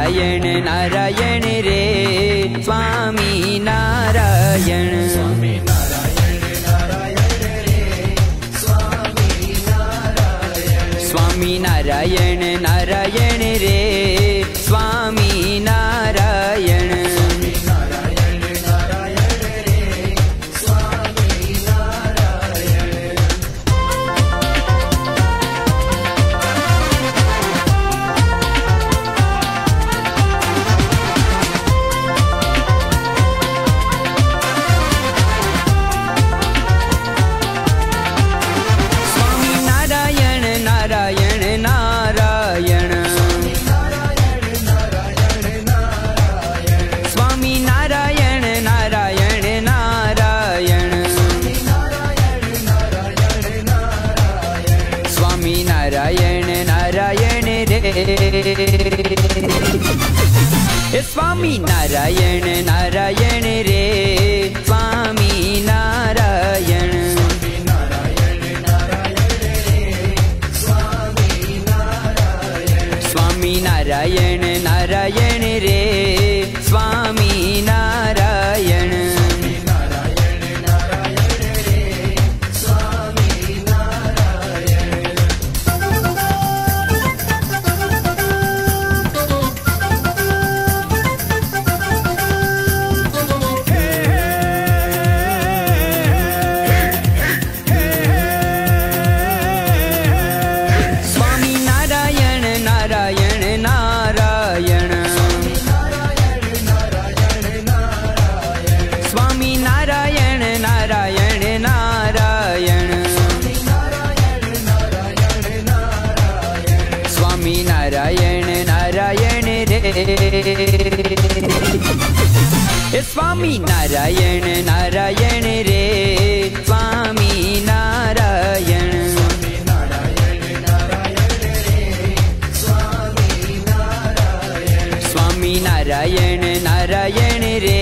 नारायण नारायण रे स्वामी नारायण। स्वामी नारायण नारायण रे स्वामी नारायण। स्वामी नारायण नारायण रे स्वामी नारायण। स्वामी नारायण नारायण रे स्वामी नारायण। स्वामी नारायण नारायण नारायण। स्वामी नारायण नारायण नारायण। स्वामी नारायण नारायण रे। स्वामी नारायण नारायण रे स्वामी नारायण। स्वामी नारायण नारायण रे स्वामी नारायण। स्वामी नारायण नारायण नारायण। स्वामी नारायण नारायण नारायण। स्वामी नारायण नारायण रे। स्वामी नारायण नारायण रे स्वामी नारायण। स्वामी नारायण नारायण रे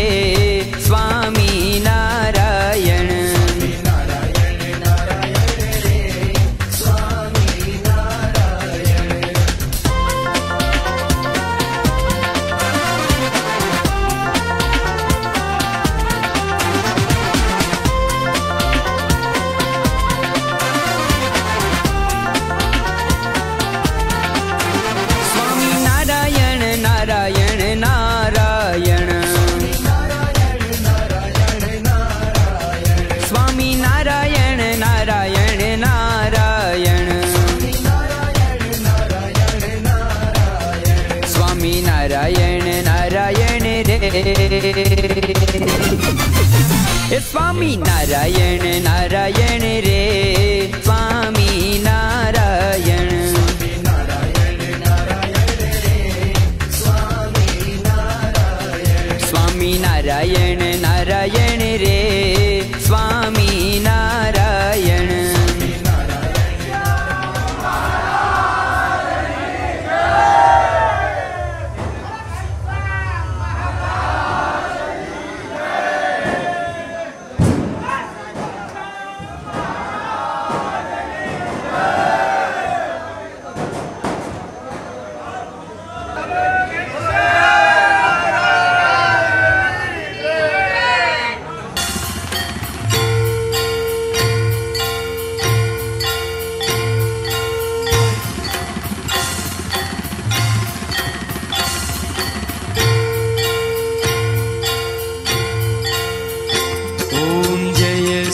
स्वामी नारायण। स्वामी नारायण नारायण नारायण। स्वामी नारायण नारायण नारायण। स्वामी नारायण नारायण रे। स्वामी नारायण नारायण रे स्वामी नारायण। स्वामी नारायण नारायण रे स्वामी नारायण।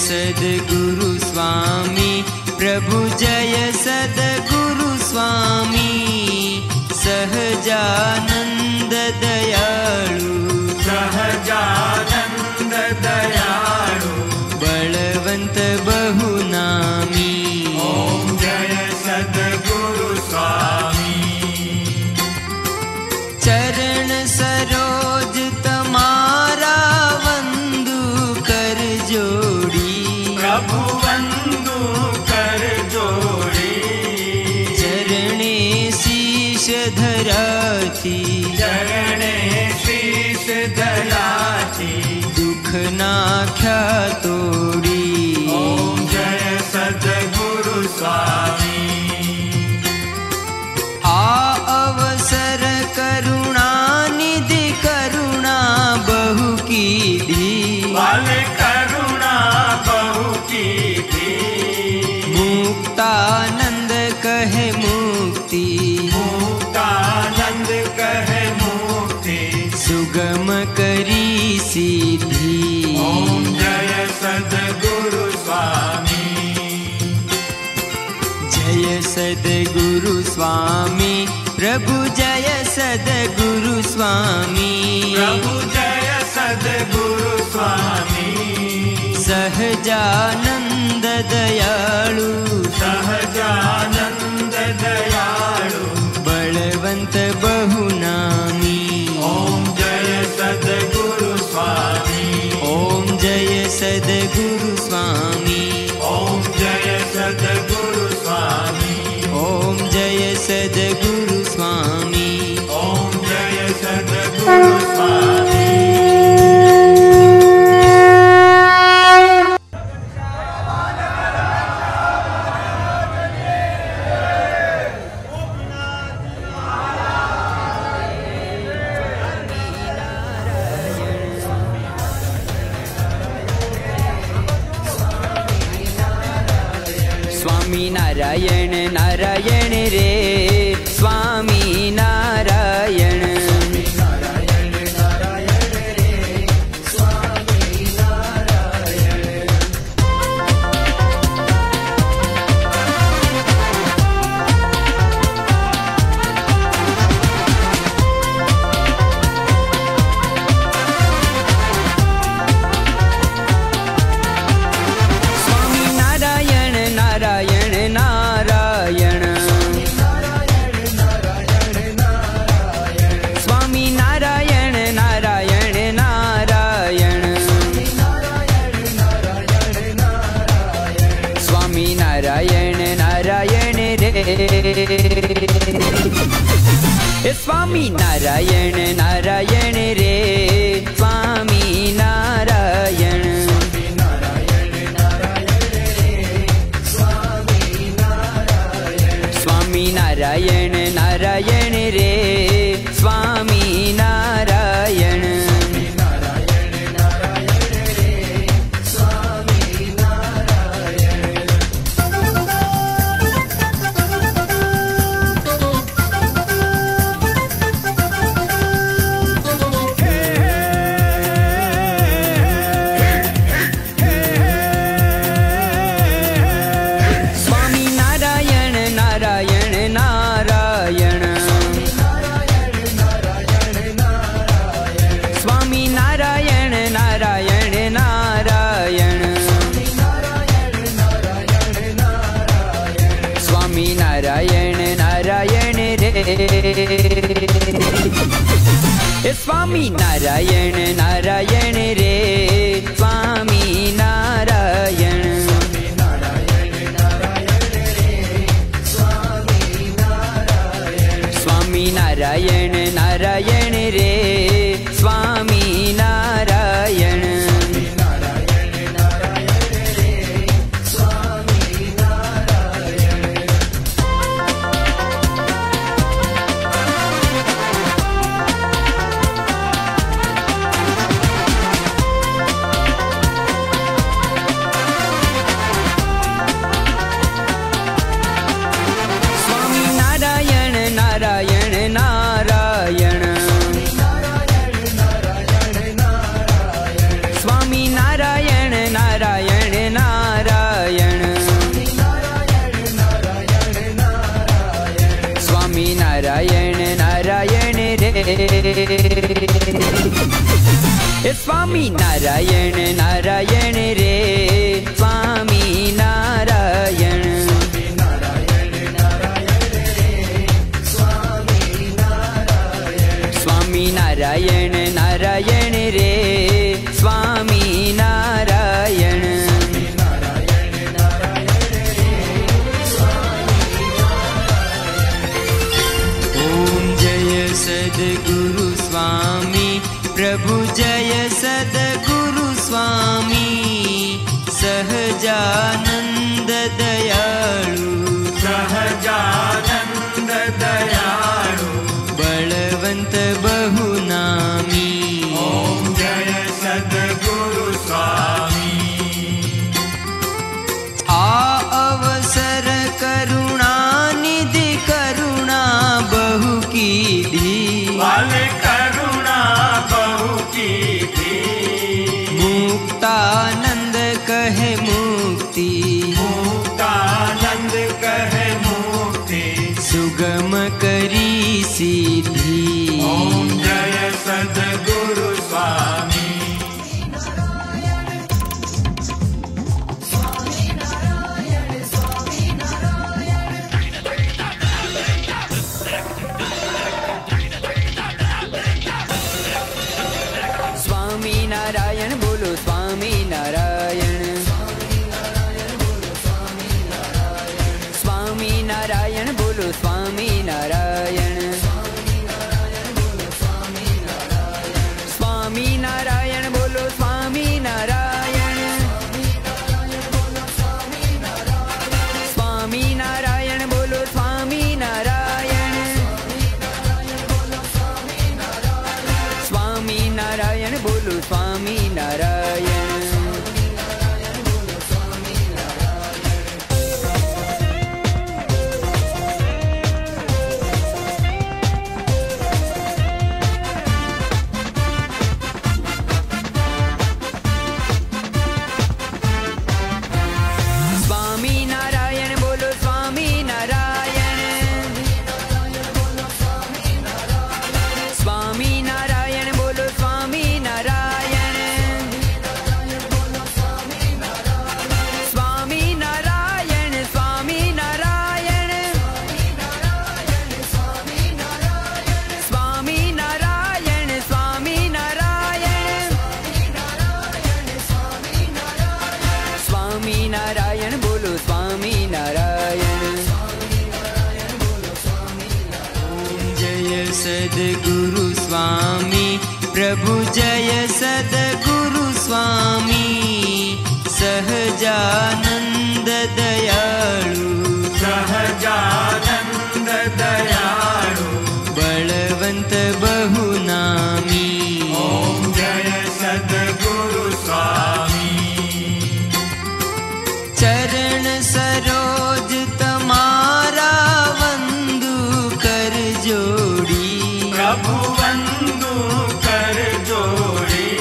सद्गुरु स्वामी प्रभु जय सद्गुरु स्वामी सहजानंद दयालु। सहजानंद दयालु बलवंत बहुनामी। ओम जय सद्गुरु स्वामी। चरण सरोज तमारा वंदु कर जोड़ी। प्रभु वंदु कर जोड़ी। चरणे शीश धराती। चरणे शीश धराती दुख नाख्या तोड़ी। ओम जय सद्गुरु स्वामी। आ अवसर करुणा मुक्तानंद कहे मुक्ति, मुक्तानंद कहे मुक्ति, सुगम करी सिद्धि। ओम जय सद्गुरु स्वामी, जय सद्गुरु स्वामी, प्रभु जय सद्गुरु स्वामी, प्रभु जय सद्गुरु स्वामी, सहजानंद दयालु, सहजानंद दयालु, बलवंत बहुनामी। ओम जय सद्गुरु स्वामी, ओम जय सद्गुरु स्वामी, ओम जय सद्गुरु स्वामी, ओम जय सद्गुरु स्वामी, ओम जय सद्गुरु स्वामी। स्वामी नारायण नारायण रे, स्वामी नारायण, स्वामी नारायण नारायण नारायण, स्वामी नारायण नारायण नारायण, स्वामी नारायण नारायण रे, स्वामी नारायण नारायण रे, स्वामी नारायण, स्वामी नारायण नारायण रे, स्वामी नारायण, स्वामी नारायण नारायण नारायण, स्वामी नारायण नारायण नारायण, स्वामी नारायण नारायण रे, स्वामी नारायण नारायण रे, स्वामी नारायण, स्वामी नारायण नारायण रे, स्वामी नारायण, स्वामी नारायण नारायण नारायण, स्वामी नारायण नारायण नारायण, स्वामी नारायण नारायण रे, स्वामी नारायण नारायण रे, स्वामी नारायण, स्वामी नारायण नारायण रे, स्वामी नारायण, ओम जय सद्गुरु स्वामी, प्रभु जय सद्गुरु स्वामी, सहजानंद दयालु, सहजानंद दयालु, बलवंत बहुनामी। ओम जय सद्गुरु स्वामी, आ अवसर सिद्धि। ओम जय सद्गुरु स्वामी। स्वामी नारायण बोलो स्वामी नारायण। स्वामी नारायण बोलो स्वामी नारायण। स्वामी नारायण बोलो स्वामी नारायण। स्वामी नारायण बोलो स्वामी नारायण। स्वामी नारायण बोलो स्वामी नारायण। स्वामी नारायण बोलो स्वामी नारायण। स्वामी नारायण बोलो स्वामी नारायण। स्वामी नारायण स्वामी नारायण। स्वामी नारायण स्वामी नारायण। स्वामी नारायण बोलो स्वामी नारायण। ओम जय सद्गुरु स्वामी प्रभु जय सद्गुरु स्वामी। सहजानंद दयाळु सहजानंद दयाळु बलवंत बहुनामी। ओम जय सद्गुरु स्वामी। चरण सरोज तमारा वंदु कर जोड़ी। प्रभु वंदु कर जोड़ी।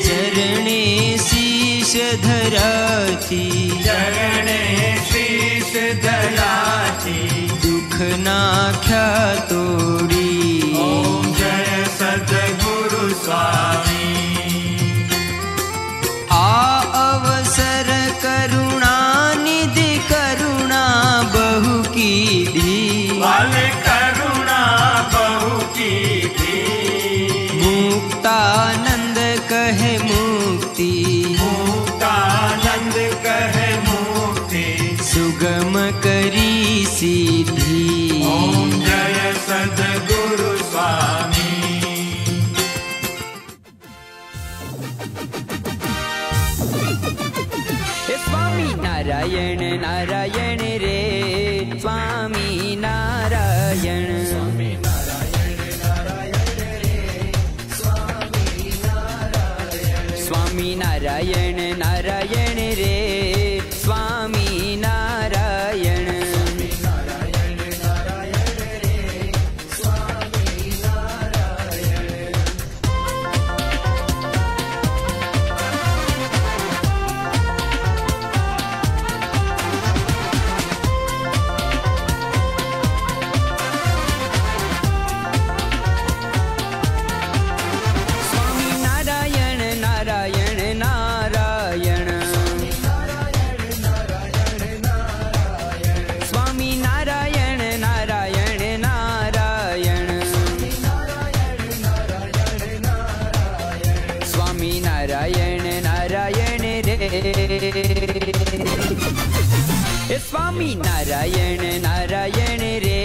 चरणे शीश धराती चरणे शीश धराती दुख नाख्या तोड़ी। ओम जय सद्गुरु स्वामी। आ अवसर करुणा निधि करुणा बहु कीधी। वाल करुणा बहु की थी। मुक्तानंद कहे मुक्ति मुक्तानंद कहे मुक्ति। सुगम करी सिद्धि। ओम जय सद्गुरु स्वामी। हे स्वामी नारायण नारायण रे स्वामी नारायण। स्वामी नारायण नारायण रे स्वामी नारायण। स्वामी नारायण नारायण रे स्वामी नारायण। स्वामी नारायण नारायण रे स्वामी नारायण। स्वामी नारायण नारायण नारायण। स्वामी नारायण नारायण नारायण। स्वामी नारायण नारायण रे। हे स्वामी नारायण नारायण रे